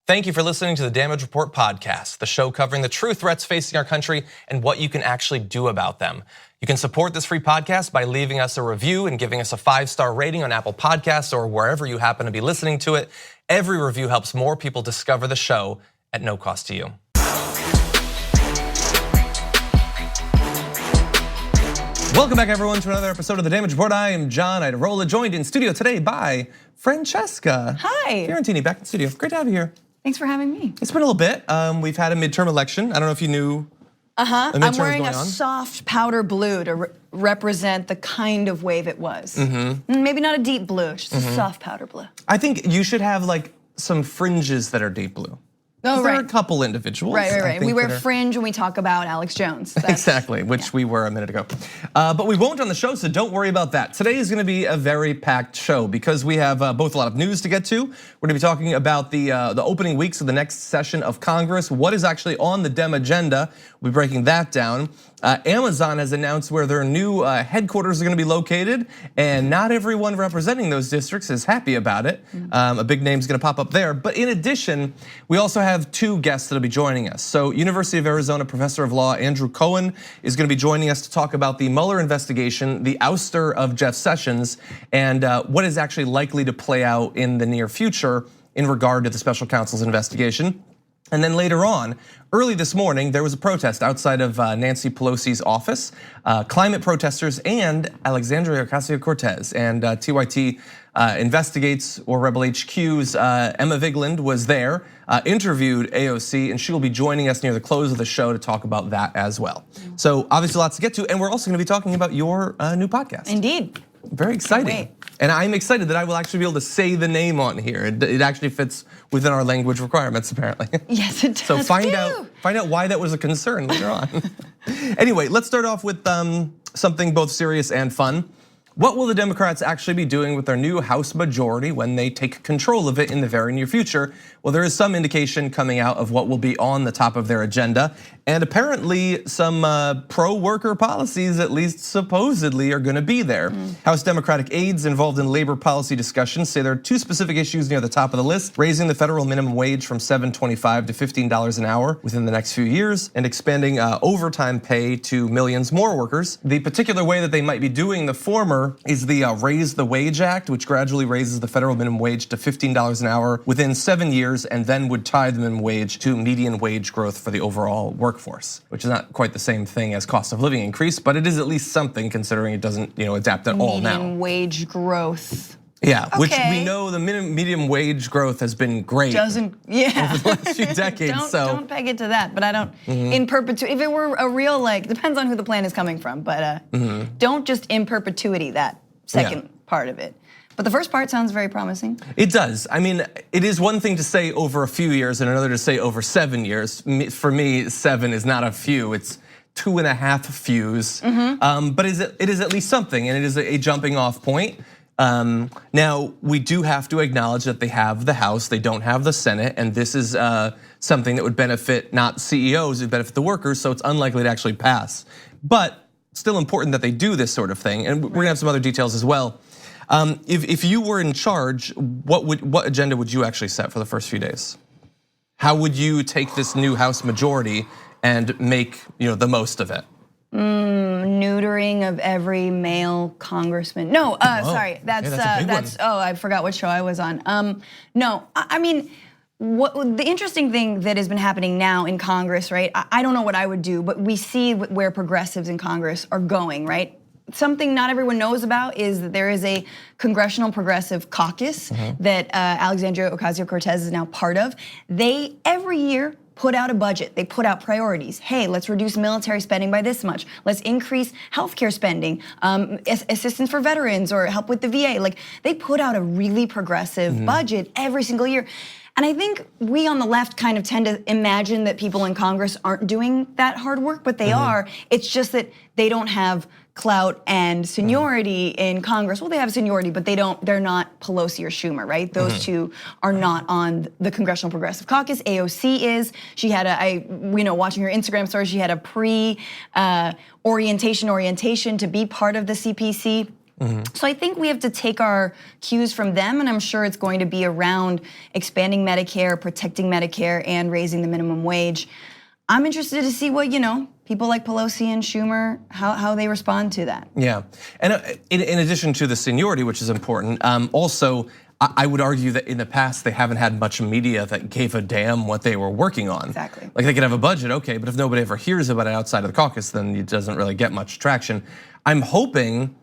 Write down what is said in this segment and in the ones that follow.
Thank you for listening to the Damage Report podcast, the show covering the true threats facing our country and what you can actually do about them. You can support this free podcast by leaving us a review and giving us a 5-star rating on Apple Podcasts or wherever you happen to be listening to it. Every review helps more people discover the show at no cost to you. Welcome back, everyone, to another episode of the Damage Report. I am John Idarola, joined in studio today by Francesca. Hi. Fiorentini, back in studio. Great to have you here. Thanks for having me. It's been a little bit. We've had a midterm election. I don't know if you knew. I'm wearing a soft powder blue to represent the kind of wave it was. Maybe not a deep blue, just a soft powder blue. I think you should have like some fringes that are deep blue. Oh, there right. are a couple individuals. Right. We wear fringe when we talk about Alex Jones. Exactly, which we were a minute ago. But we won't on the show, so don't worry about that. Today is gonna be a very packed show because we have both a lot of news to get to. We're gonna be talking about the opening weeks of the next session of Congress, what is actually on the Dem agenda. We'll be breaking that down. Amazon has announced where their new headquarters are gonna be located, and not everyone representing those districts is happy about it. A big name's gonna pop up there. But in addition, we also have two guests that'll be joining us. So University of Arizona professor of law Andrew Coan is gonna be joining us to talk about the Mueller investigation, the ouster of Jeff Sessions, and what is actually likely to play out in the near future in regard to the special counsel's investigation. And then later on, early this morning, there was a protest outside of Nancy Pelosi's office. Climate protesters and Alexandria Ocasio-Cortez, and TYT investigates, or Rebel HQ's Emma Vigeland was there, interviewed AOC, and she will be joining us near the close of the show to talk about that as well. So obviously lots to get to, and we're also gonna be talking about your new podcast. Indeed. Very exciting. And I'm excited that I will actually be able to say the name on here. It actually fits within our language requirements, apparently. Yes, it does. So find out why that was a concern later on. Anyway, let's start off with something both serious and fun. What will the Democrats actually be doing with their new House majority when they take control of it in the very near future? Well, there is some indication coming out of what will be on the top of their agenda. And apparently some pro-worker policies, at least supposedly, are gonna be there. House Democratic aides involved in labor policy discussions say there are two specific issues near the top of the list: raising the federal minimum wage from $7.25 to $15 an hour within the next few years, and expanding overtime pay to millions more workers. The particular way that they might be doing the former is the Raise the Wage Act, which gradually raises the federal minimum wage to $15 an hour within 7 years, and then would tie the minimum wage to median wage growth for the overall workforce, which is not quite the same thing as cost of living increase, but it is at least something considering it doesn't adapt at all now. Median wage growth. Yeah, okay. Which we know the medium wage growth has been great. Over the last few decades. Don't peg it to that, but I don't, in perpetuity, if it were a real, depends on who the plan is coming from, but don't just in perpetuity that second part of it. But the first part sounds very promising. It does. I mean, it is one thing to say over a few years and another to say over 7 years. For me, 7 is not a few, it's 2.5 fews. But it is at least something, and it is a jumping off point. Now, we do have to acknowledge that they have the House, they don't have the Senate, and this is something that would benefit not CEOs, it would benefit the workers, so it's unlikely to actually pass. But still important that they do this sort of thing, and we're gonna have some other details as well. If you were in charge, what agenda would you actually set for the first few days? How would you take this new House majority and make the most of it? Neutering of every male congressman. No, sorry, that's I forgot what show I was on. No, I mean, the interesting thing that has been happening now in Congress, right? I don't know what I would do, but we see where progressives in Congress are going, right? Something not everyone knows about is that there is a Congressional Progressive Caucus that Alexandria Ocasio-Cortez is now part of. They every year put out a budget, they put out priorities. Hey, let's reduce military spending by this much. Let's increase healthcare spending, assistance for veterans or help with the VA. They put out a really progressive budget every single year. And I think we on the left kind of tend to imagine that people in Congress aren't doing that hard work, but they are. It's just that they don't have clout and seniority in Congress. Well, they have seniority, but they're not Pelosi or Schumer, right? Those two are not on the Congressional Progressive Caucus. AOC is. She had watching her Instagram story, she had a orientation to be part of the CPC. So I think we have to take our cues from them, and I'm sure it's going to be around expanding Medicare, protecting Medicare, and raising the minimum wage. I'm interested to see what, people like Pelosi and Schumer, how they respond to that. Yeah, and in addition to the seniority, which is important, also, I would argue that in the past, they haven't had much media that gave a damn what they were working on. Exactly. Like they could have a budget, okay, but if nobody ever hears about it outside of the caucus, then it doesn't really get much traction. I'm hoping,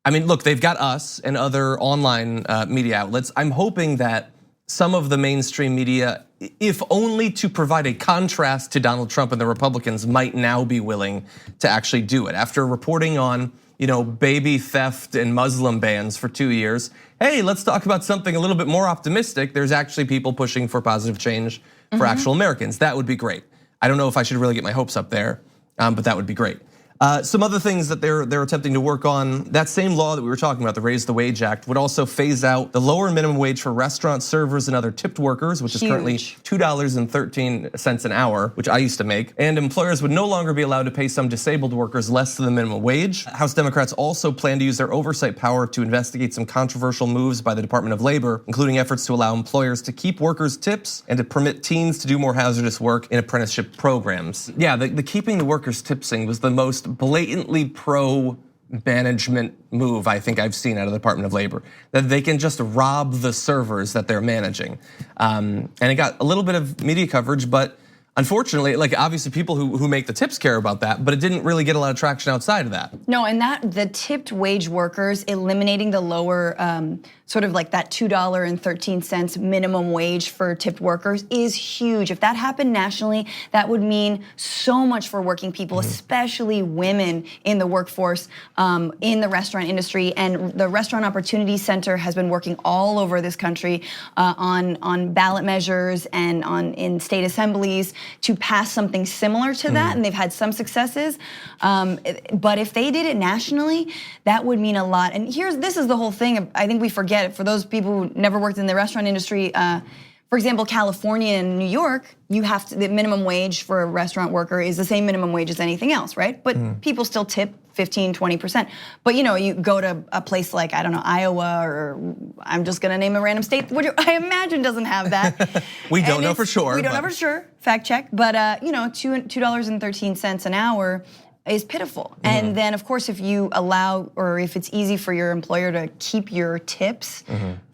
look, they've got us and other online media outlets. I'm hoping that some of the mainstream media, if only to provide a contrast to Donald Trump and the Republicans, might now be willing to actually do it. After reporting on baby theft and Muslim bans for 2 years, hey, let's talk about something a little bit more optimistic. There's actually people pushing for positive change for actual Americans. That would be great. I don't know if I should really get my hopes up there, but that would be great. Some other things that they're attempting to work on, that same law that we were talking about, the Raise the Wage Act, would also phase out the lower minimum wage for restaurant servers and other tipped workers, which is currently $2.13 an hour, which I used to make. And employers would no longer be allowed to pay some disabled workers less than the minimum wage. House Democrats also plan to use their oversight power to investigate some controversial moves by the Department of Labor, including efforts to allow employers to keep workers' tips and to permit teens to do more hazardous work in apprenticeship programs. Yeah, the keeping the workers' tips thing was the most blatantly pro-management move I think I've seen out of the Department of Labor, that they can just rob the servers that they're managing. And it got a little bit of media coverage, but unfortunately, obviously people who make the tips care about that, but it didn't really get a lot of traction outside of that. No, and the tipped wage workers, eliminating the lower, sort of like that $2.13 minimum wage for tipped workers is huge. If that happened nationally, that would mean so much for working people, especially women in the workforce, in the restaurant industry. And the Restaurant Opportunity Center has been working all over this country on ballot measures and in state assemblies to pass something similar to that, and they've had some successes. But if they did it nationally, that would mean a lot. And this is the whole thing. I think we forget it. For those people who never worked in the restaurant industry, for example, California and New York, the minimum wage for a restaurant worker is the same minimum wage as anything else, right? But people still tip 15, 20%. But you go to a place like, I don't know, Iowa, or I'm just gonna name a random state, which I imagine doesn't have that. We don't know for sure. We don't know for sure, fact check. But $2.13 an hour is pitiful. And then of course, if you allow, or if it's easy for your employer to keep your tips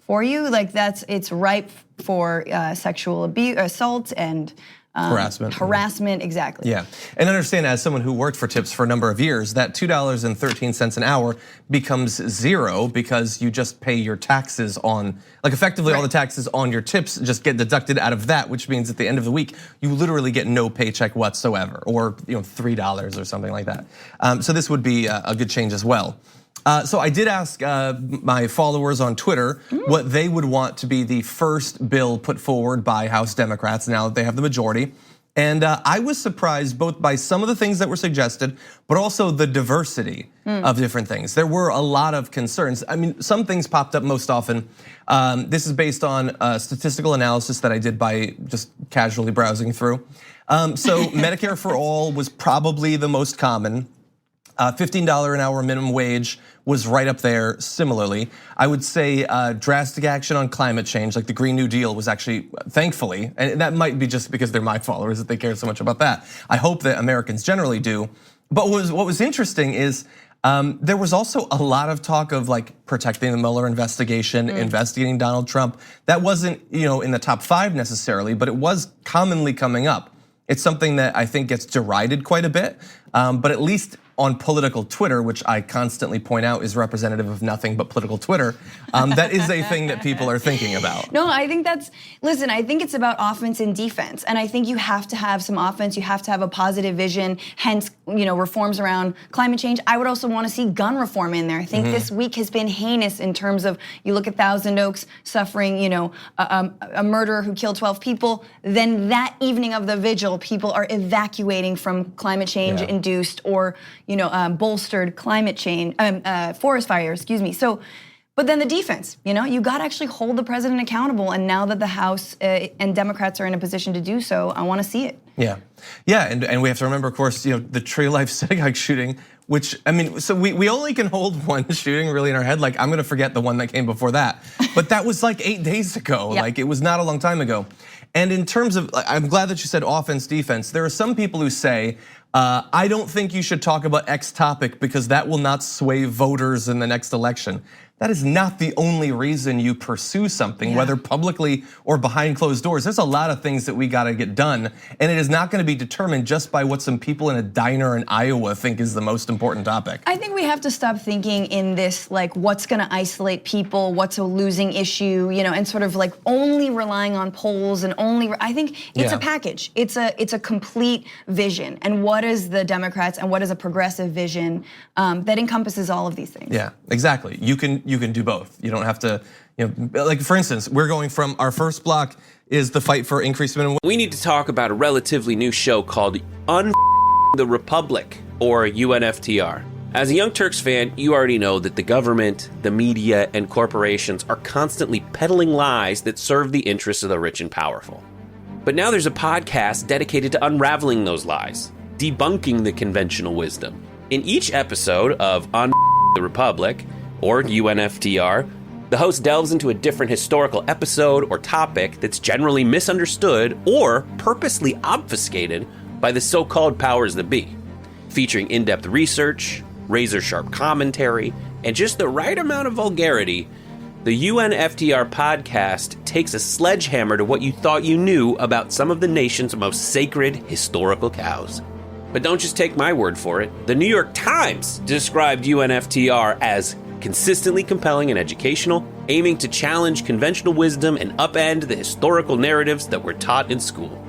for you, it's ripe for sexual abuse, assault, and harassment, exactly. Yeah, and understand, as someone who worked for tips for a number of years, that $2.13 an hour becomes zero because you just pay your taxes on, effectively all the taxes on your tips just get deducted out of that, which means at the end of the week, you literally get no paycheck whatsoever, or $3 or something like that. So this would be a good change as well. So I did ask my followers on Twitter what they would want to be the first bill put forward by House Democrats now that they have the majority. And I was surprised both by some of the things that were suggested, but also the diversity of different things. There were a lot of concerns. Some things popped up most often. This is based on a statistical analysis that I did by just casually browsing through. So Medicare for All was probably the most common. $15 an hour minimum wage was right up there similarly. I would say drastic action on climate change, like the Green New Deal, was actually, thankfully, and that might be just because they're my followers that they care so much about that. I hope that Americans generally do. But what was interesting is there was also a lot of talk of protecting the Mueller investigation, investigating Donald Trump. That wasn't in the top 5 necessarily, but it was commonly coming up. It's something that I think gets derided quite a bit, but at least on political Twitter, which I constantly point out is representative of nothing but political Twitter, that is a thing that people are thinking about. No, I think listen, I think it's about offense and defense. And I think you have to have some offense, you have to have a positive vision, hence, reforms around climate change. I would also wanna see gun reform in there. I think this week has been heinous in terms of, you look at Thousand Oaks suffering, a murderer who killed 12 people. Then that evening of the vigil, people are evacuating from climate change induced or bolstered climate change, forest fire, excuse me. So But then the defense, you got to actually hold the president accountable. And now that the House and Democrats are in a position to do so, I want to see it. Yeah, and we have to remember, of course, the Tree of Life synagogue shooting, which, so we only can hold one shooting really in our head. Like, I'm gonna forget the one that came before that. But that was like 8 days ago. Yep. Like, it was not a long time ago. And in terms of, I'm glad that you said offense, defense. There are some people who say, I don't think you should talk about X topic because that will not sway voters in the next election. That is not the only reason you pursue something, whether publicly or behind closed doors. There's a lot of things that we gotta get done, and it is not gonna be determined just by what some people in a diner in Iowa think is the most important topic. I think we have to stop thinking in this, like, what's gonna isolate people, what's a losing issue, and sort of like only relying on polls and I think it's a package. It's a complete vision. And what is the Democrats and what is a progressive vision that encompasses all of these things? Yeah, exactly. You can do both. You don't have to, like for instance, we're going from our first block is the fight for increased minimum. We need to talk about a relatively new show called the Republic, or UNFTR. As a Young Turks fan, you already know that the government, the media, and corporations are constantly peddling lies that serve the interests of the rich and powerful. But now there's a podcast dedicated to unraveling those lies, debunking the conventional wisdom. In each episode of the Republic, or UNFTR, the host delves into a different historical episode or topic that's generally misunderstood or purposely obfuscated by the so-called powers that be, featuring in-depth research, razor-sharp commentary, and just the right amount of vulgarity. The UNFTR podcast takes a sledgehammer to what you thought you knew about some of the nation's most sacred historical cows. But don't just take my word for it. The New York Times described UNFTR as consistently compelling and educational, aiming to challenge conventional wisdom and upend the historical narratives that were taught in school.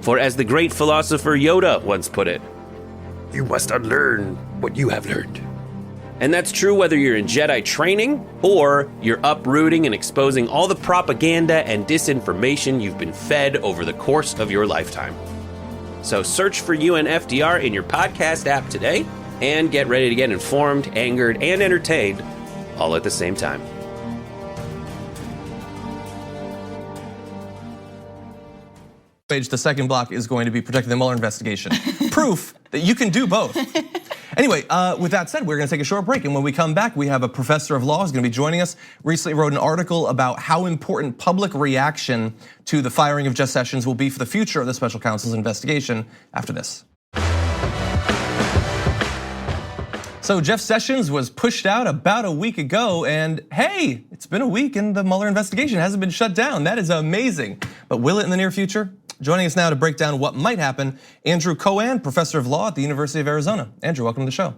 For as the great philosopher Yoda once put it, you must unlearn what you have learned. And that's true whether you're in Jedi training or you're uprooting and exposing all the propaganda and disinformation you've been fed over the course of your lifetime. So search for UNFTR in your podcast app today and get ready to get informed, angered, and entertained all at the same time. The second block is going to be protecting the Mueller investigation. Proof that you can do both. Anyway, with that said, we're gonna take a short break, and when we come back, we have a professor of law who's gonna be joining us. Recently wrote an article about how important public reaction to the firing of Jeff Sessions will be for the future of the special counsel's investigation after this. So Jeff Sessions was pushed out about a week ago, and hey, it's been a week and the Mueller investigation hasn't been shut down. That is amazing. But will it in the near future? Joining us now to break down what might happen, Andrew Coan, professor of law at the University of Arizona. Andrew, welcome to the show.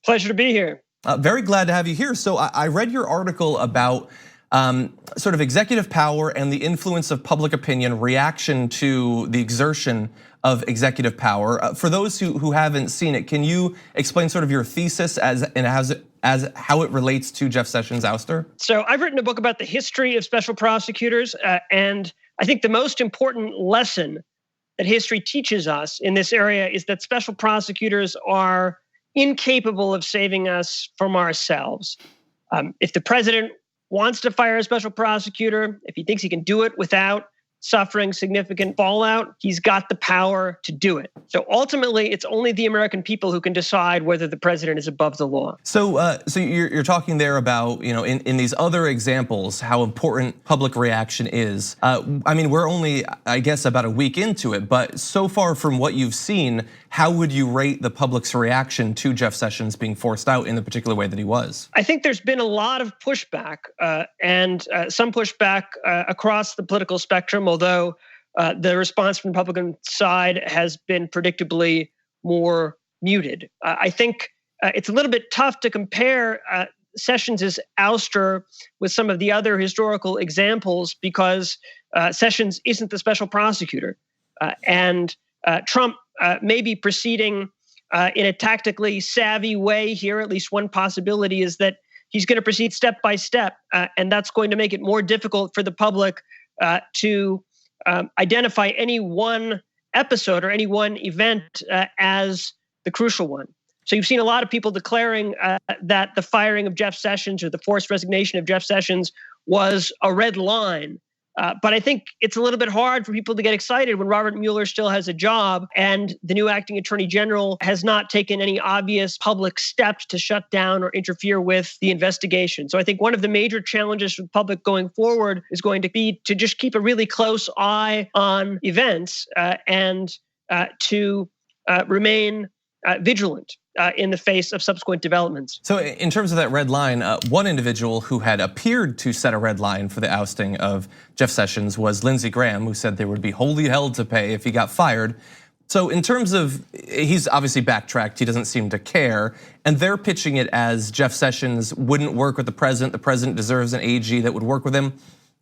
Pleasure to be here. Very glad to have you here. So I read your article about sort of executive power and the influence of public opinion, reaction to the exertion of executive power. For those who haven't seen it, can you explain sort of your thesis as how it relates to Jeff Sessions' ouster? So I've written a book about the history of special prosecutors, and I think the most important lesson that history teaches us in this area is that special prosecutors are incapable of saving us from ourselves. If the president wants to fire a special prosecutor, if he thinks he can do it without suffering significant fallout, he's got the power to do it. So ultimately, it's only the American people who can decide whether the president is above the law. So you're talking there about, in these other examples, how important public reaction is. I mean, we're only, I guess, about a week into it, but so far from what you've seen, how would you rate the public's reaction to Jeff Sessions being forced out in the particular way that he was? I think there's been a lot of pushback and some pushback across the political spectrum, although the response from the Republican side has been predictably more muted. I think it's a little bit tough to compare Sessions' ouster with some of the other historical examples because Sessions isn't the special prosecutor. And Trump may be proceeding in a tactically savvy way here. At least one possibility is that he's going to proceed step by step, and that's going to make it more difficult for the public to identify any one episode or any one event as the crucial one. So you've seen a lot of people declaring that the firing of Jeff Sessions or the forced resignation of Jeff Sessions was a red line. But I think it's a little bit hard for people to get excited when Robert Mueller still has a job and the new acting attorney general has not taken any obvious public steps to shut down or interfere with the investigation. So I think one of the major challenges for the public going forward is going to be to just keep a really close eye on events and to remain vigilant in the face of subsequent developments. So in terms of that red line, one individual who had appeared to set a red line for the ousting of Jeff Sessions was Lindsey Graham, who said there would be holy hell to pay if he got fired. So in terms of, he's obviously backtracked, he doesn't seem to care, and they're pitching it as Jeff Sessions wouldn't work with the president deserves an AG that would work with him.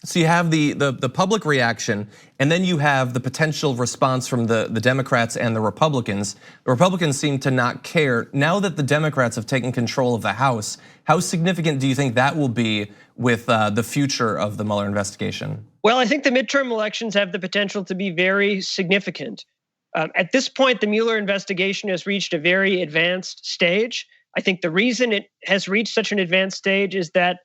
So you have the public reaction, and then you have the potential response from the Democrats and the Republicans. The Republicans seem to not care. Now that the Democrats have taken control of the House, how significant do you think that will be with the future of the Mueller investigation? Well, I think the midterm elections have the potential to be very significant. At this point, the Mueller investigation has reached a very advanced stage. I think the reason it has reached such an advanced stage is that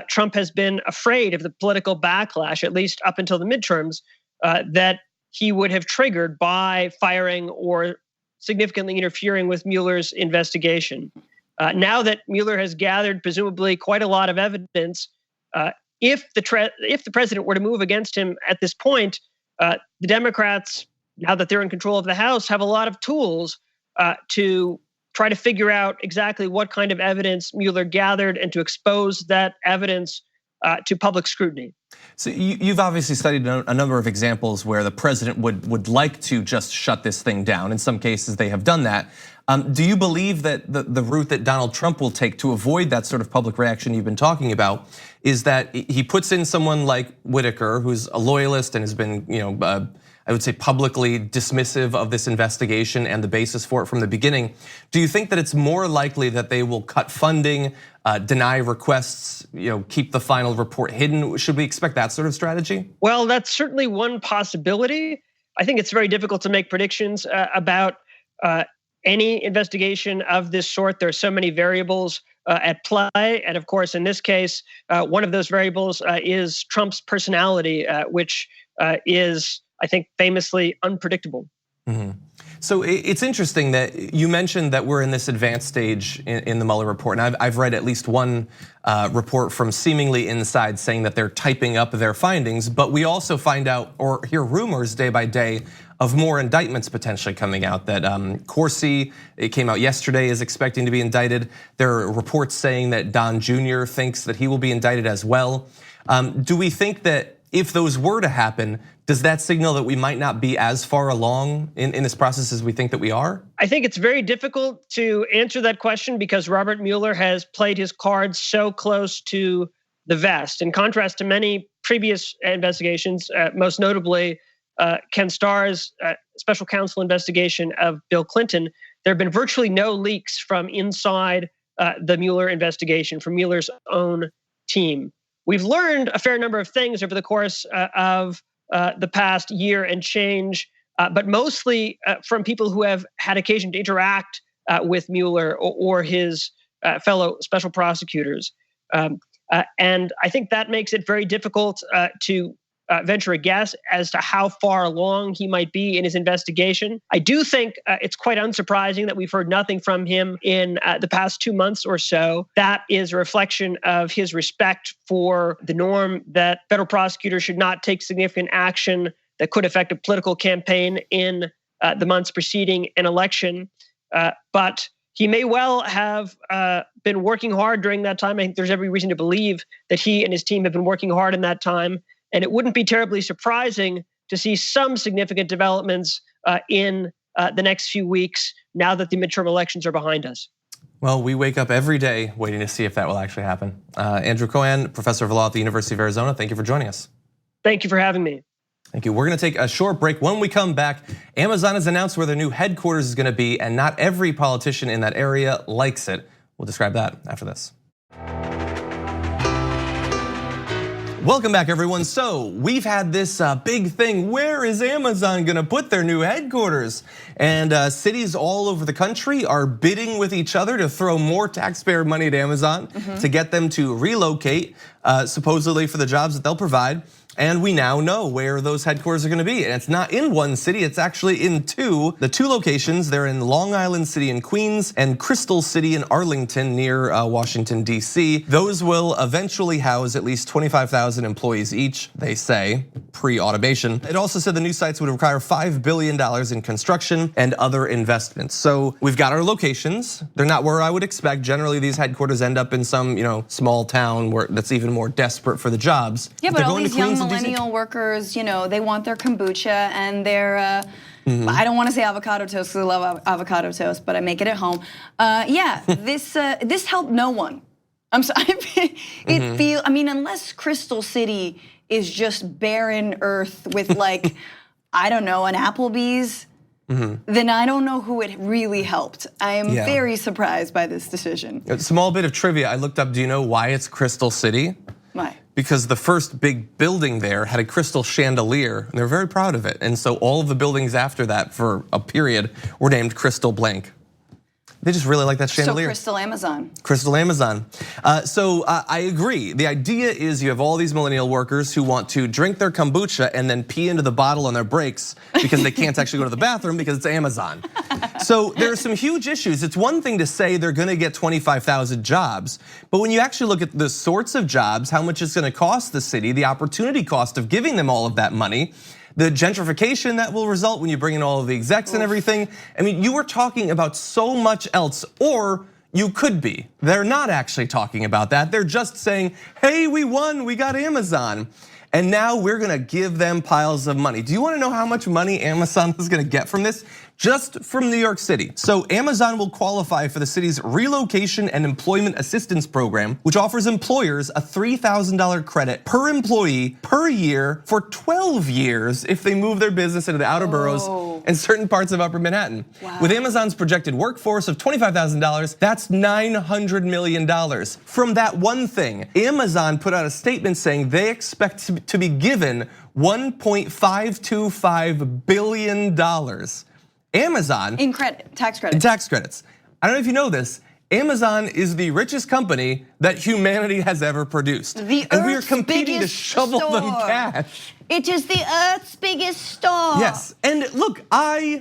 Trump has been afraid of the political backlash, at least up until the midterms, that he would have triggered by firing or significantly interfering with Mueller's investigation. Now that Mueller has gathered presumably quite a lot of evidence, if the president were to move against him at this point, the Democrats, now that they're in control of the House, have a lot of tools to try to figure out exactly what kind of evidence Mueller gathered and to expose that evidence to public scrutiny. So you've obviously studied a number of examples where the president would like to just shut this thing down. In some cases, they have done that. Do you believe that the route that Donald Trump will take to avoid that sort of public reaction you've been talking about is that he puts in someone like Whitaker, who's a loyalist and has been, I would say publicly dismissive of this investigation and the basis for it from the beginning. Do you think that it's more likely that they will cut funding, deny requests, keep the final report hidden? Should we expect that sort of strategy? Well, that's certainly one possibility. I think it's very difficult to make predictions about any investigation of this sort. There are so many variables at play. And of course, in this case, one of those variables is Trump's personality, which is, I think, famously unpredictable. Mm-hmm. So it's interesting that you mentioned that we're in this advanced stage in the Mueller report. And I've read at least one report from seemingly inside saying that they're typing up their findings, but we also find out or hear rumors day by day of more indictments potentially coming out. That Corsi, it came out yesterday, is expecting to be indicted. There are reports saying that Don Jr. thinks that he will be indicted as well. Do we think that if those were to happen, does that signal that we might not be as far along in this process as we think that we are? I think it's very difficult to answer that question because Robert Mueller has played his cards so close to the vest. In contrast to many previous investigations, most notably Ken Starr's special counsel investigation of Bill Clinton, there have been virtually no leaks from inside the Mueller investigation, from Mueller's own team. We've learned a fair number of things over the course of the past year and change, but mostly from people who have had occasion to interact with Mueller or his fellow special prosecutors. And I think that makes it very difficult to venture a guess as to how far along he might be in his investigation. I do think it's quite unsurprising that we've heard nothing from him in the past 2 months or so. That is a reflection of his respect for the norm that federal prosecutors should not take significant action that could affect a political campaign in the months preceding an election. But he may well have been working hard during that time. I think there's every reason to believe that he and his team have been working hard in that time. And it wouldn't be terribly surprising to see some significant developments in the next few weeks now that the midterm elections are behind us. Well, we wake up every day waiting to see if that will actually happen. Andrew Coan, professor of law at the University of Arizona, thank you for joining us. Thank you for having me. Thank you. We're going to take a short break. When we come back, Amazon has announced where their new headquarters is going to be, and not every politician in that area likes it. We'll describe that after this. Welcome back, everyone. So we've had this big thing. Where is Amazon gonna put their new headquarters? And cities all over the country are bidding with each other to throw more taxpayer money at Amazon to get them to relocate, supposedly for the jobs that they'll provide. And we now know where those headquarters are gonna be. And it's not in one city, it's actually in two. The two locations, they're in Long Island City in Queens and Crystal City in Arlington near Washington, D.C. Those will eventually house at least 25,000 employees each, they say, pre-automation. It also said the new sites would require $5 billion in construction and other investments. So we've got our locations. They're not where I would expect. Generally, these headquarters end up in some small town where that's even more desperate for the jobs. Yeah, but all these young millennial workers, they want their kombucha and their, I don't want to say avocado toast because I love avocado toast, but I make it at home. Yeah, this helped no one. I'm sorry, unless Crystal City is just barren earth with like, I don't know, an Applebee's, then I don't know who it really helped. I am very surprised by this decision. A small bit of trivia I looked up, do you know why it's Crystal City? Why? Because the first big building there had a crystal chandelier, and they're very proud of it. And so all of the buildings after that for a period were named Crystal Blank. They just really like that chandelier. So Crystal Amazon. Crystal Amazon. So I agree. The idea is you have all these millennial workers who want to drink their kombucha and then pee into the bottle on their breaks because they can't actually go to the bathroom because it's Amazon. So there are some huge issues. It's one thing to say they're gonna get 25,000 jobs, but when you actually look at the sorts of jobs, how much it's gonna cost the city, the opportunity cost of giving them all of that money, the gentrification that will result when you bring in all of the execs and everything. I mean, you were talking about so much else, or you could be. They're not actually talking about that. They're just saying, hey, we won, we got Amazon. And now we're gonna give them piles of money. Do you wanna know how much money Amazon is gonna get from this? Just from New York City. So Amazon will qualify for the city's Relocation and Employment Assistance Program, which offers employers a $3,000 credit per employee per year for 12 years if they move their business into the outer boroughs and certain parts of Upper Manhattan. Wow. With Amazon's projected workforce of $25,000, that's $900 million. From that one thing, Amazon put out a statement saying they expect to be given $1.525 billion. Amazon in tax credits. In tax credits. I don't know if you know this. Amazon is the richest company that humanity has ever produced. And we are competing to shovel them cash. It is the Earth's biggest store. Yes, and look,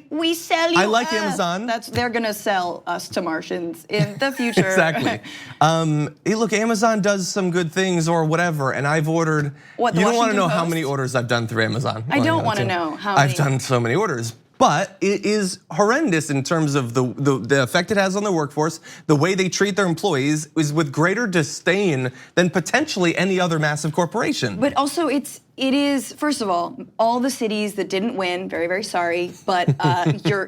we sell you. I like Earth. Amazon. They're gonna sell us to Martians in the future. Exactly. Hey, look, Amazon does some good things or whatever, and I've ordered. What? The you don't want to know Washington how Post? many orders I've done through Amazon. I don't want to know how many. I've done so many orders. But it is horrendous in terms of the effect it has on the workforce. The way they treat their employees is with greater disdain than potentially any other massive corporation. But also it is, first of all the cities that didn't win, very, very sorry, but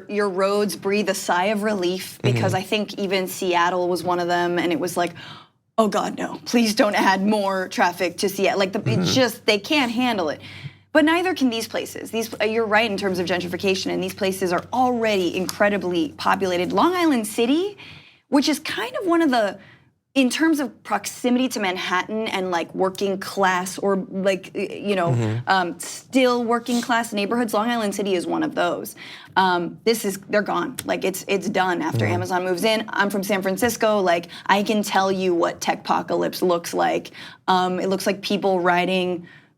your roads breathe a sigh of relief because I think even Seattle was one of them, and it was like, oh God, no, please don't add more traffic to Seattle. Like it's just, they can't handle it. But neither can these places. You're right in terms of gentrification, and these places are already incredibly populated. Long Island City, which is kind of one of the, in terms of proximity to Manhattan and like working class or like, still working class neighborhoods, Long Island City is one of those. They're gone. Like it's done after Amazon moves in. I'm from San Francisco. Like I can tell you what techpocalypse looks like. It looks like people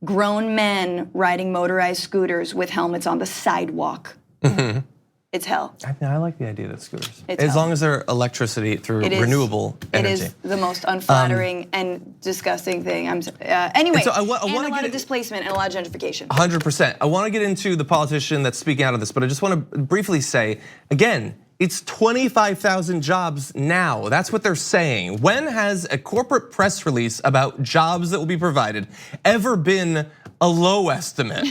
grown men riding motorized scooters with helmets on the sidewalk. It's hell. I like the idea of scooters. It's as hell. long as they're electricity through renewable energy. It is the most unflattering and disgusting thing. Anyway, so I a want lot of displacement and a lot of gentrification. 100%. I want to get into the politician that's speaking out of this, but I just want to briefly say, again, it's 25,000 jobs now. That's what they're saying. When has a corporate press release about jobs that will be provided ever been a low estimate?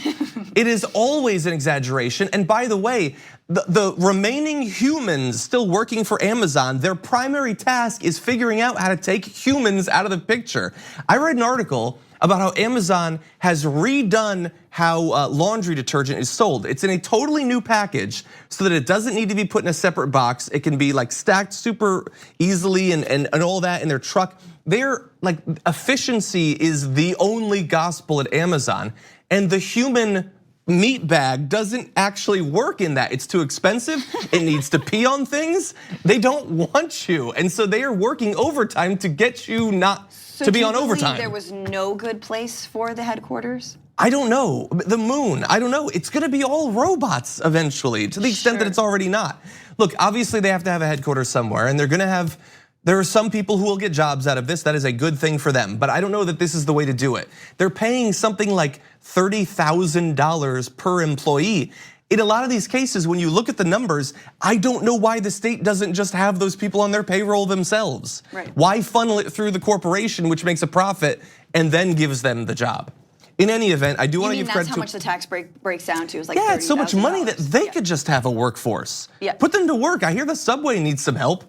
It is always an exaggeration. And by the way, the remaining humans still working for Amazon, their primary task is figuring out how to take humans out of the picture. I read an article about how Amazon has redone how laundry detergent is sold. It's in a totally new package so that it doesn't need to be put in a separate box. It can be like stacked super easily and all that in their truck. Their like efficiency is the only gospel at Amazon, and the human meat bag doesn't actually work in that. It's too expensive. It needs to pee on things. They don't want you, and so they are working overtime to get you not to be on overtime. There was no good place for the headquarters? I don't know. The moon, I don't know. It's gonna be all robots eventually, to the extent that it's already not. Look, obviously they have to have a headquarters somewhere, and there are some people who will get jobs out of this. That is a good thing for them, but I don't know that this is the way to do it. They're paying something like $30,000 per employee. In a lot of these cases, when you look at the numbers, I don't know why the state doesn't just have those people on their payroll themselves. Right. Why funnel it through the corporation, which makes a profit, and then gives them the job? In any event, I do want to give credit to— that's how much the tax breaks down to, is like it's so much money that they yeah. could just have a workforce. Yeah. Put them to work. I hear the subway needs some help.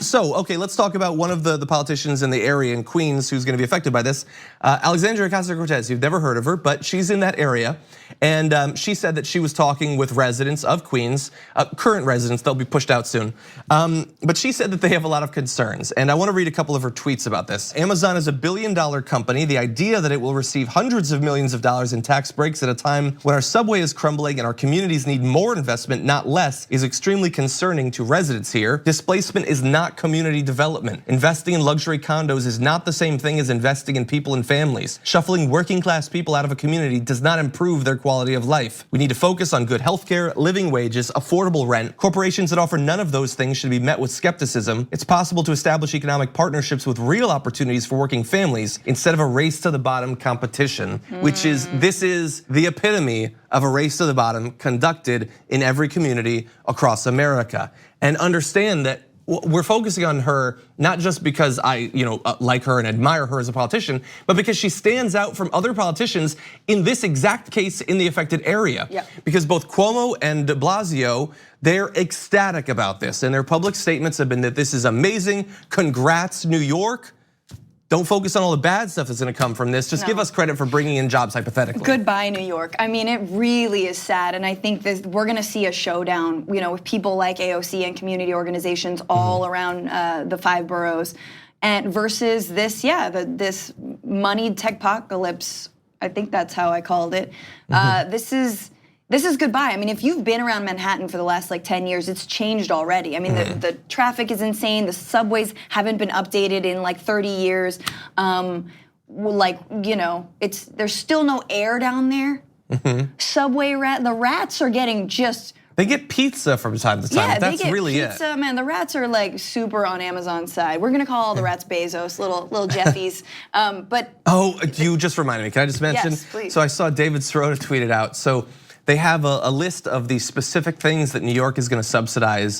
So, okay, let's talk about one of the politicians in the area in Queens who's gonna be affected by this. Alexandria Ocasio-Cortez, you've never heard of her, but she's in that area. And she said that she was talking with residents of Queens, current residents, they'll be pushed out soon. But she said that they have a lot of concerns. And I wanna read a couple of her tweets about this. Amazon is a $1 billion company. The idea that it will receive hundreds of millions of dollars in tax breaks at a time when our subway is crumbling and our communities need more investment, not less, is extremely concerning to residents here. Displacement is not community development. Investing in luxury condos is not the same thing as investing in people and families. Shuffling working class people out of a community does not improve their quality of life. We need to focus on good healthcare, living wages, affordable rent. Corporations that offer none of those things should be met with skepticism. It's possible to establish economic partnerships with real opportunities for working families instead of a race to the bottom competition, this is the epitome of a race to the bottom conducted in every community across America. And understand that we're focusing on her not just because I like her and admire her as a politician, but because she stands out from other politicians in this exact case in the affected area. Yeah. Because both Cuomo and de Blasio, they're ecstatic about this, and their public statements have been that this is amazing. Congrats, New York. Don't focus on all the bad stuff that's gonna come from this. Just give us credit for bringing in jobs hypothetically. Goodbye, New York. I mean, it really is sad, and I think we're gonna see a showdown, with people like AOC and community organizations all around the 5 boroughs, and versus this, this moneyed techpocalypse. I think that's how I called it. This is goodbye. I mean, if you've been around Manhattan for the last 10 years, it's changed already. I mean, the traffic is insane. The subways haven't been updated in 30 years. There's still no air down there. Subway the rats are getting just— They get pizza from time to time. That's really it. Pizza, man. The rats are super on Amazon's side. We're gonna call all the rats Bezos, little Jeffies. But you just reminded me. Can I just mention? Yes, please. So I saw David Sirota tweet it out. So they have a list of the specific things that New York is gonna subsidize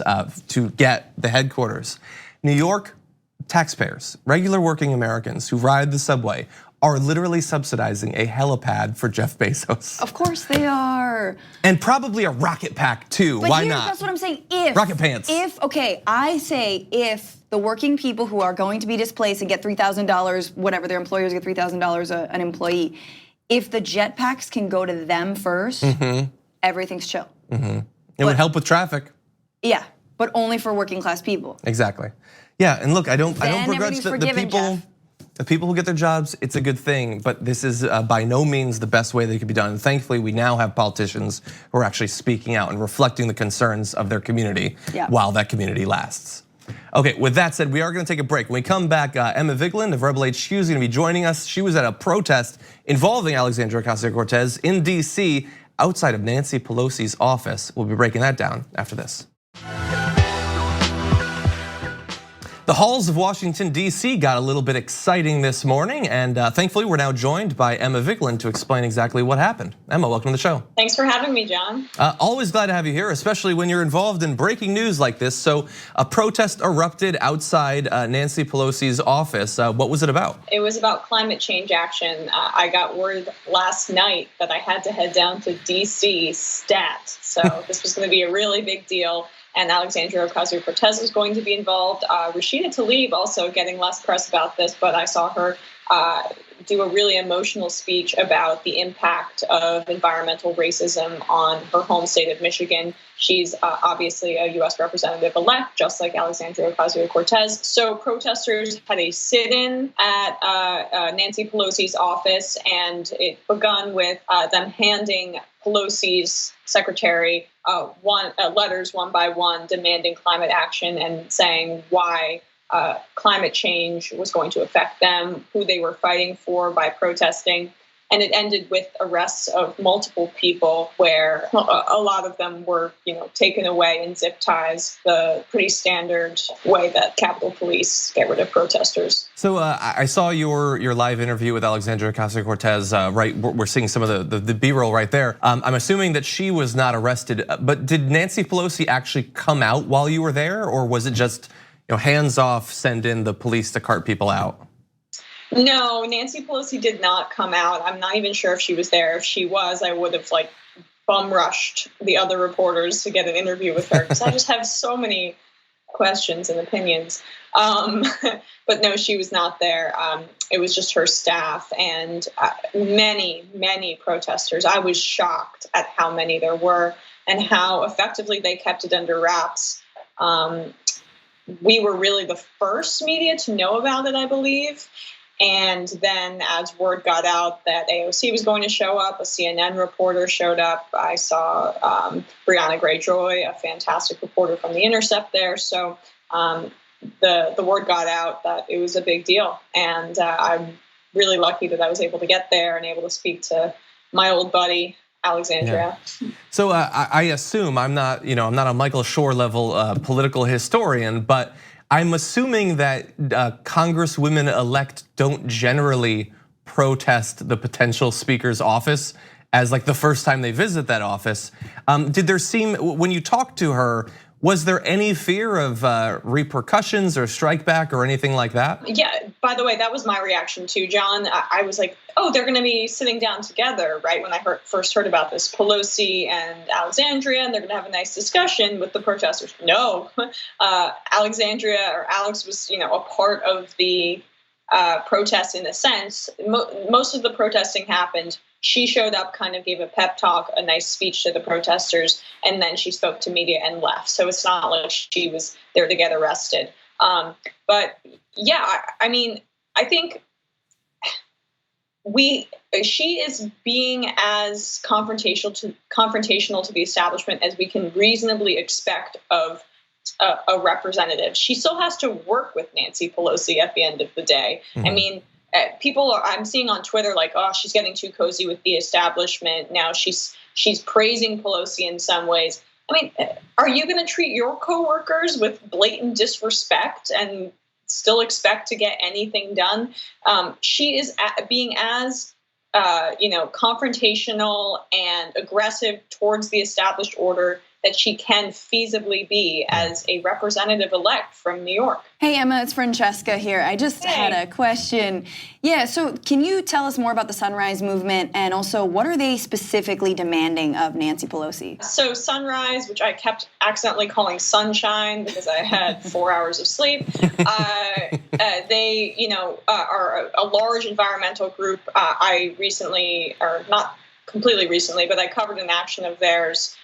to get the headquarters. New York taxpayers, regular working Americans who ride the subway, are literally subsidizing a helipad for Jeff Bezos. Of course they are. And probably a rocket pack too. But why not? That's what I'm saying. If rocket pants. I say if the working people who are going to be displaced and get $3,000, whatever their employers get $3,000 an employee, if the jetpacks can go to them first, everything's chill. It would help with traffic. Yeah, but only for working class people. Exactly. Yeah, and look, I don't begrudge the people. Jeff. The people who get their jobs, it's a good thing, but this is by no means the best way that could be done. And thankfully, we now have politicians who are actually speaking out and reflecting the concerns of their community while that community lasts. Okay, with that said, we are gonna take a break. When we come back, Emma Vigeland of Rebel HQ is gonna be joining us. She was at a protest involving Alexandria Ocasio-Cortez in DC outside of Nancy Pelosi's office. We'll be breaking that down after this. The halls of Washington, D.C. got a little bit exciting this morning, and thankfully we're now joined by Emma Vigeland to explain exactly what happened. Emma, welcome to the show. Thanks for having me, John. Always glad to have you here, especially when you're involved in breaking news like this. So a protest erupted outside Nancy Pelosi's office. What was it about? It was about climate change action. I got word last night that I had to head down to D.C. stat. So this was going to be a really big deal. And Alexandria Ocasio-Cortez was going to be involved. Rashida Tlaib also getting less press about this, but I saw her do a really emotional speech about the impact of environmental racism on her home state of Michigan. She's obviously a U.S. representative-elect, just like Alexandria Ocasio-Cortez. So protesters had a sit-in at Nancy Pelosi's office, and it begun with them handing Pelosi's secretary letters one by one demanding climate action and saying why climate change was going to affect them, who they were fighting for by protesting. And it ended with arrests of multiple people where a lot of them were, taken away in zip ties, the pretty standard way that Capitol Police get rid of protesters. So I saw your live interview with Alexandria Ocasio-Cortez, right? We're seeing some of the B-roll right there. I'm assuming that she was not arrested, but did Nancy Pelosi actually come out while you were there, or was it just hands off, send in the police to cart people out? No, Nancy Pelosi did not come out. I'm not even sure if she was there. If she was, I would have bum rushed the other reporters to get an interview with her because I just have so many questions and opinions. But no, she was not there. It was just her staff and many protesters. I was shocked at how many there were and how effectively they kept it under wraps. We were really the first media to know about it, I believe. And then as word got out that AOC was going to show up, a CNN reporter showed up. I saw Brianna Greyjoy, a fantastic reporter from The Intercept there. So the word got out that it was a big deal. And I'm really lucky that I was able to get there and able to speak to my old buddy, Alexandria. Yeah. So I assume I'm not a Michael Shore level political historian, but I'm assuming that Congresswomen-elect don't generally protest the potential speaker's office as the first time they visit that office. Did there seem, when you talked to her, was there any fear of repercussions or strike back or anything like that? Yeah, by the way, that was my reaction too, John. I was like, oh, they're gonna be sitting down together, right? When I first heard about this, Pelosi and Alexandria, and they're gonna have a nice discussion with the protesters. No, Alexandria or Alex was, a part of the protest in a sense. Most of the protesting happened. She showed up, kind of gave a pep talk, a nice speech to the protesters, and then she spoke to media and left. So it's not like she was there to get arrested. But yeah, I think she is being as confrontational to the establishment as we can reasonably expect of a representative. She still has to work with Nancy Pelosi at the end of the day. Mm-hmm. I'm seeing on Twitter oh, she's getting too cozy with the establishment. Now she's praising Pelosi in some ways. Are you going to treat your coworkers with blatant disrespect and still expect to get anything done? She is being as confrontational and aggressive towards the established order that she can feasibly be as a representative-elect from New York. Hey, Emma, it's Francesca here. I just had a question. Yeah, so can you tell us more about the Sunrise Movement, and also what are they specifically demanding of Nancy Pelosi? So Sunrise, which I kept accidentally calling Sunshine because I had 4 hours of sleep, they, are a large environmental group. I recently, or not completely recently, but I covered an action of theirs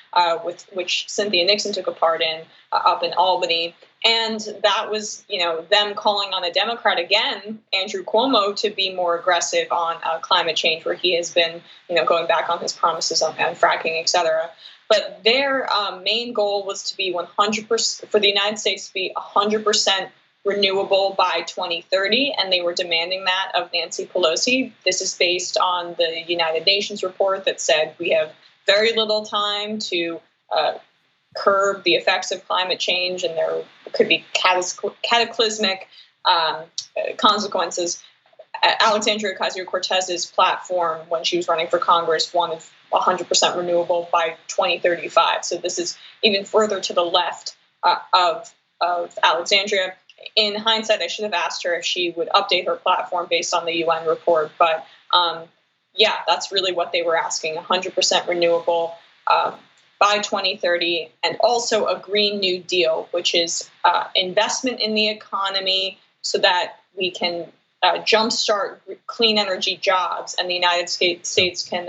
with which Cynthia Nixon took a part in up in Albany. And that was, them calling on a Democrat again, Andrew Cuomo, to be more aggressive on climate change, where he has been, going back on his promises on fracking, et cetera. But their main goal was to be 100%, for the United States to be 100% renewable by 2030, and they were demanding that of Nancy Pelosi. This is based on the United Nations report that said we have very little time to curb the effects of climate change, and there could be cataclysmic consequences. Alexandria Ocasio-Cortez's platform, when she was running for Congress, wanted 100% renewable by 2035. So this is even further to the left of Alexandria. In hindsight, I should have asked her if she would update her platform based on the UN report, but yeah, that's really what they were asking, 100% renewable by 2030, and also a Green New Deal, which is investment in the economy so that we can jumpstart clean energy jobs, and the United States can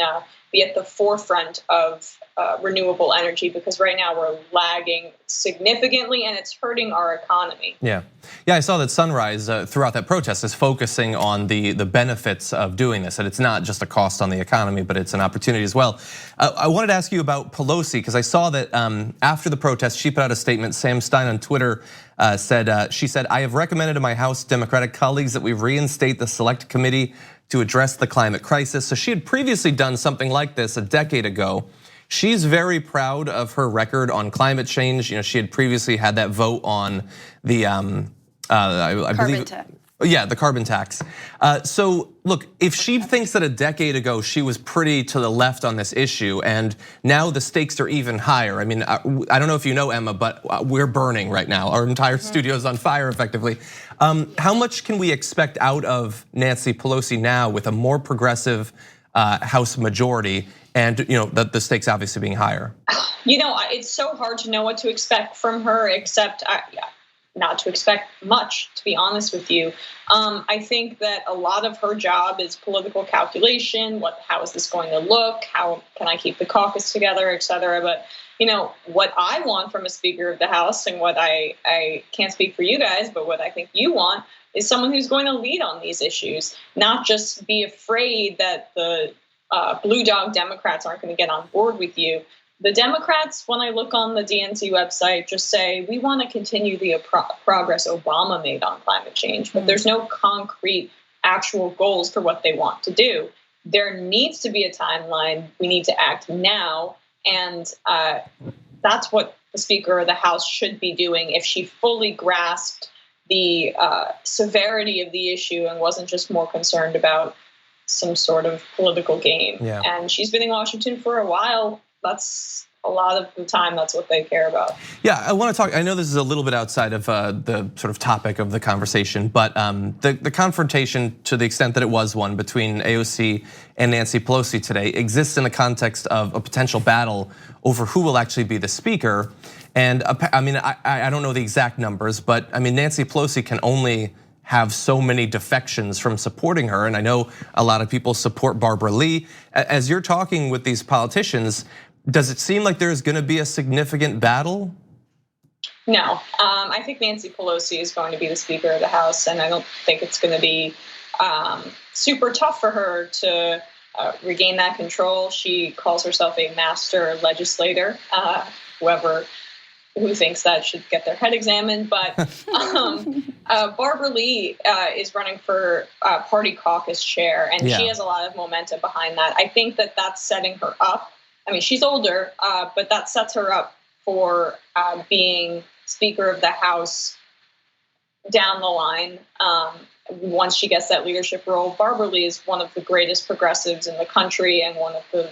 be at the forefront of renewable energy, because right now we're lagging significantly and it's hurting our economy. Yeah, I saw that Sunrise throughout that protest is focusing on the benefits of doing this, and it's not just a cost on the economy, but it's an opportunity as well. I wanted to ask you about Pelosi, because I saw that after the protest, she put out a statement. Sam Stein on Twitter she said, "I have recommended to my House Democratic colleagues that we reinstate the Select Committee to address the climate crisis." So she had previously done something like this a decade ago. She's very proud of her record on climate change. She had previously had that vote on the I believe tax. Yeah, the carbon tax. So look, if she thinks that a decade ago she was pretty to the left on this issue, and now the stakes are even higher. I mean, I don't know if you know, Emma, but we're burning right now. Our entire studio is on fire, effectively. How much can we expect out of Nancy Pelosi now with a more progressive House majority, and the stakes obviously being higher? It's so hard to know what to expect from her, except not to expect much, to be honest with you. I think that a lot of her job is political calculation. How is this going to look? How can I keep the caucus together, et cetera? But what I want from a Speaker of the House, and what I can't speak for you guys, but what I think you want, is someone who's going to lead on these issues, not just be afraid that the blue dog Democrats aren't going to get on board with you. The Democrats, when I look on the DNC website, just say, we want to continue the progress Obama made on climate change, but there's no concrete actual goals for what they want to do. There needs to be a timeline. We need to act now. And that's what the Speaker of the House should be doing if she fully grasped the severity of the issue and wasn't just more concerned about some sort of political gain. Yeah. And she's been in Washington for a while. That's a lot of the time, that's what they care about. Yeah, I want to talk, I know this is a little bit outside of the sort of topic of the conversation, but the confrontation, to the extent that it was one, between AOC and Nancy Pelosi today exists in the context of a potential battle over who will actually be the speaker. And I mean, I don't know the exact numbers, but I mean, Nancy Pelosi can only have so many defections from supporting her. And I know a lot of people support Barbara Lee. As you're talking with these politicians, does it seem like there's gonna be a significant battle? No, I think Nancy Pelosi is going to be the Speaker of the House, and I don't think it's gonna be super tough for her to regain that control. She calls herself a master legislator. Who thinks that should get their head examined. But Barbara Lee is running for party caucus chair, and she has a lot of momentum behind that. I think that that's setting her up. I mean, she's older, but that sets her up for being Speaker of the House down the line. Once she gets that leadership role, Barbara Lee is one of the greatest progressives in the country and one of the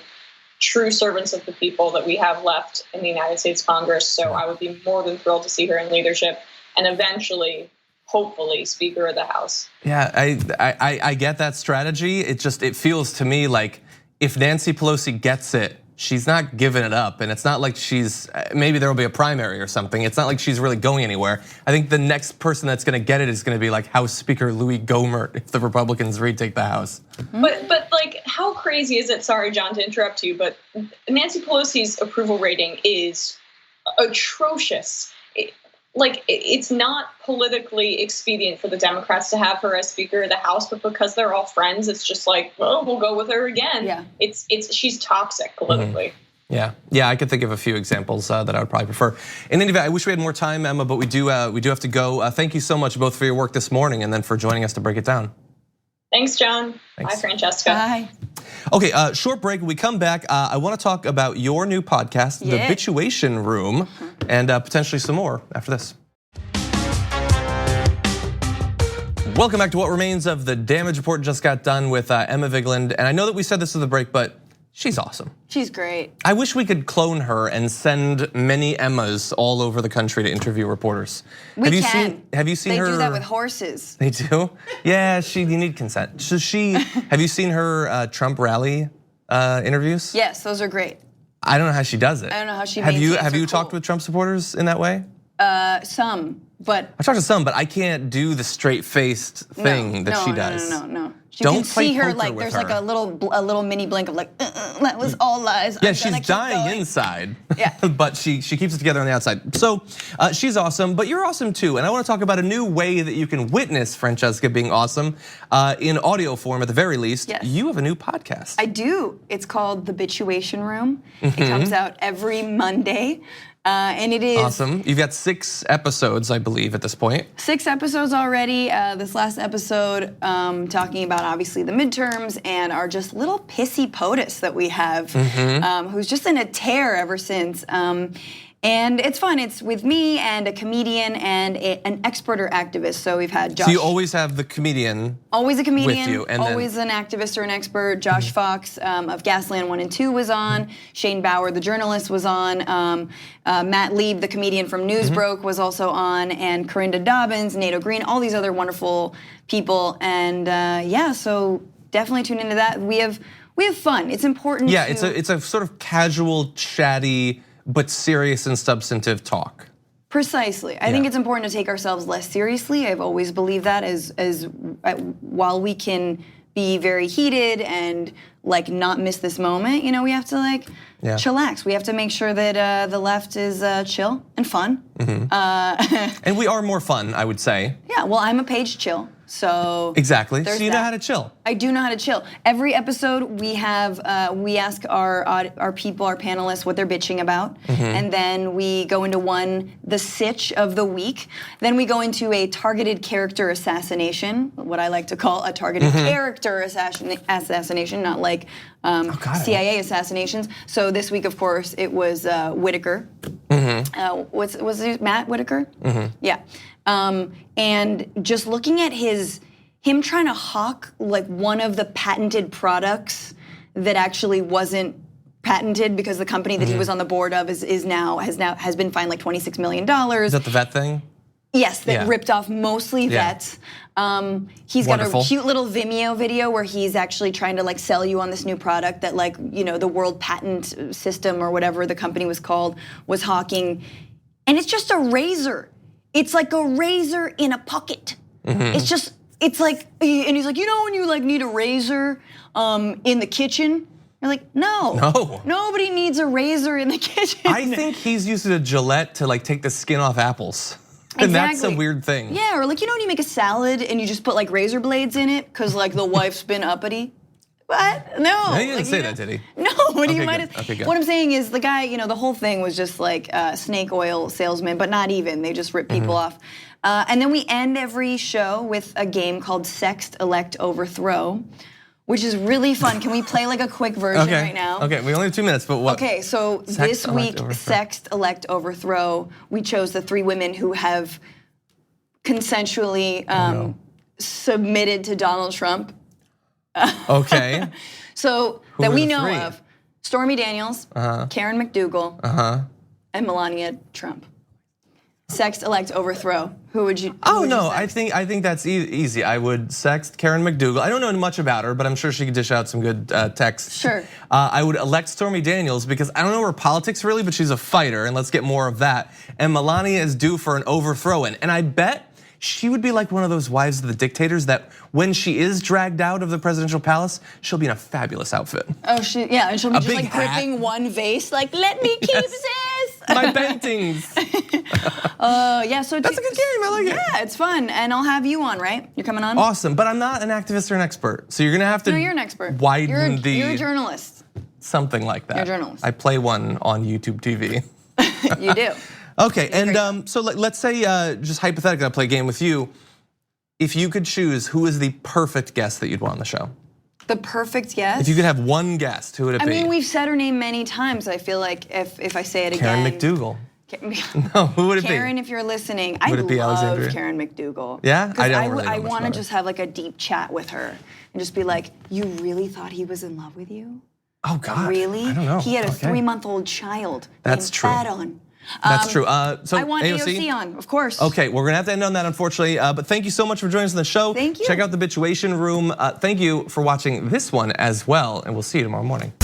true servants of the people that we have left in the United States Congress. So I would be more than thrilled to see her in leadership, and eventually, hopefully, Speaker of the House. Yeah, I get that strategy. It feels to me like if Nancy Pelosi gets it, she's not giving it up, and it's not like maybe there will be a primary or something. It's not like she's really going anywhere. I think the next person that's going to get it is going to be like House Speaker Louis Gohmert if the Republicans retake the House. But like, how crazy is it? Sorry, John, to interrupt you, but Nancy Pelosi's approval rating is atrocious. It's not politically expedient for the Democrats to have her as Speaker of the House, but because they're all friends, it's just like, well, we'll go with her again. Yeah. She's toxic politically. Mm-hmm. Yeah, I could think of a few examples that I would probably prefer. In any event, I wish we had more time, Emma, but we do have to go. Thank you so much both for your work this morning and then for joining us to break it down. Thanks, John. Thanks. Bye, Francesca. Bye. Okay, short break. When we come back, I want to talk about your new podcast, The Bituation Room, and potentially some more after this. Welcome back to what remains of the damage report. Just got done with Emma Vigeland, and I know that we said this at the break, but she's awesome. She's great. I wish we could clone her and send many Emmas all over the country to interview reporters. Have you seen her? They do that with horses. They do? Yeah, you need consent. So have you seen her Trump rally interviews? Yes, those are great. I don't know how she does it. I don't know how she Have you talked with Trump supporters in that way? Some. But I talked to some, but I can't do the straight-faced thing that she does. No. You Don't can play see her poker like with there's her. like a little mini blink of like that was all lies. Yeah, I'm she's gonna keep dying going. inside. Yeah. But she keeps it together on the outside. So she's awesome, but you're awesome too. And I want to talk about a new way that you can witness Francesca being awesome in audio form at the very least. Yes. You have a new podcast. I do. It's called The Bituation Room. It comes out every Monday. And it is awesome. You've got 6 episodes, I believe, at this point. 6 episodes already. This last episode talking about obviously the midterms and our just little pissy POTUS that we have, who's just in a tear ever since. And it's fun. It's with me and a comedian and an expert or activist. So we've had Josh. So you always have the comedian. Always a comedian, with you, and always an activist or an expert. Josh Fox of Gasland 1 and 2 was on. Shane Bauer, the journalist, was on. Matt Lieb, the comedian from Newsbroke, was also on. And Corinda Dobbins, Nato Green, all these other wonderful people. And yeah, so definitely tune into that. We have fun. It's important. Yeah, it's a sort of casual, chatty, but serious and substantive talk. Precisely. I think it's important to take ourselves less seriously. I've always believed that as while we can be very heated and like not miss this moment, you know, we have to like chillax. We have to make sure that the left is chill and fun. And we are more fun, I would say. Yeah, well, I'm a page chill. So exactly. So you know how to chill. I do know how to chill. Every episode we have, we ask our people, our panelists, what they're bitching about, and then we go into the sitch of the week. Then we go into a targeted character assassination, what I like to call a targeted character assassination, not like CIA assassinations. So this week, of course, it was Whitaker. Was it Matt Whitaker? Yeah. And just looking at him trying to hawk like one of the patented products that actually wasn't patented because the company that he was on the board of has been fined like $26 million. Is that the vet thing? Yes, that ripped off mostly vets. He's got a cute little Vimeo video where he's actually trying to like sell you on this new product that like, you know, the World Patent System or whatever the company was called was hawking. And it's just a razor. It's like a razor in a pocket. It's like, and he's like, you know when you like need a razor in the kitchen? You're like, no. Nobody needs a razor in the kitchen. I think he's using a Gillette to like take the skin off apples. And that's a weird thing. Yeah, or like, you know when you make a salad and you just put like razor blades in it because like the wife's been uppity? What? No. He didn't say that, did he? No, what do you mind? Okay, what I'm saying is the guy, you know, the whole thing was just like a snake oil salesman, but not even. They just rip people off. And then we end every show with a game called Sext, Elect, Overthrow, which is really fun. Can we play like a quick version right now? Okay, we only have 2 minutes, but what? Okay, so this week, Sext, Elect, Overthrow, we chose the 3 women who have consensually submitted to Donald Trump. Okay. So that we know of, Stormy Daniels, Karen McDougal, and Melania Trump. Sext, elect, overthrow. Who would you? Oh no, I think that's easy. I would sext Karen McDougal. I don't know much about her, but I'm sure she could dish out some good texts. Sure. I would elect Stormy Daniels because I don't know her politics really, but she's a fighter, and let's get more of that. And Melania is due for an overthrow, and I bet she would be like one of those wives of the dictators that when she is dragged out of the presidential palace, she'll be in a fabulous outfit. Oh, and she'll be just like gripping one vase, like, let me keep this. My paintings. Yeah, so that's a good game, I like it. Yeah, it's fun, and I'll have you on, right? You're coming on? Awesome, but I'm not an activist or an expert, so you're gonna have to No, you're an expert. Widen You're a journalist. Something like that. You're a journalist. I play one on YouTube TV. You do. Okay, and so let's say, just hypothetically, I play a game with you. If you could choose, who is the perfect guest that you'd want on the show? The perfect guest? If you could have one guest, who would it be? I mean, we've said her name many times. I feel like if I say it Karen again. McDougal. No, who would it be? Karen, if you're listening, I love Alexandria? Karen McDougal. Yeah? I want to just have like a deep chat with her and just be like, you really thought he was in love with you? Oh God, really? I don't know. He had a 3-month-old child. That's true. On. That's true. So I want AOC on, of course. Okay, we're gonna have to end on that, unfortunately. But thank you so much for joining us on the show. Thank you. Check out the Bituation Room. Thank you for watching this one as well, and we'll see you tomorrow morning.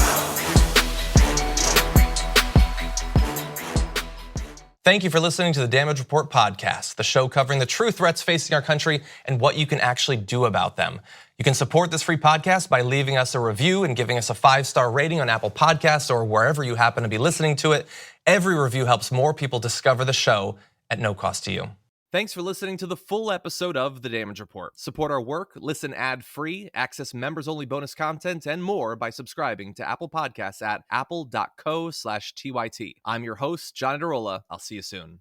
Thank you for listening to the Damage Report podcast, the show covering the true threats facing our country and what you can actually do about them. You can support this free podcast by leaving us a review and giving us a 5-star rating on Apple Podcasts or wherever you happen to be listening to it. Every review helps more people discover the show at no cost to you. Thanks for listening to the full episode of The Damage Report. Support our work, listen ad-free, access members-only bonus content, and more by subscribing to Apple Podcasts at apple.co/TYT. I'm your host, John Adarola. I'll see you soon.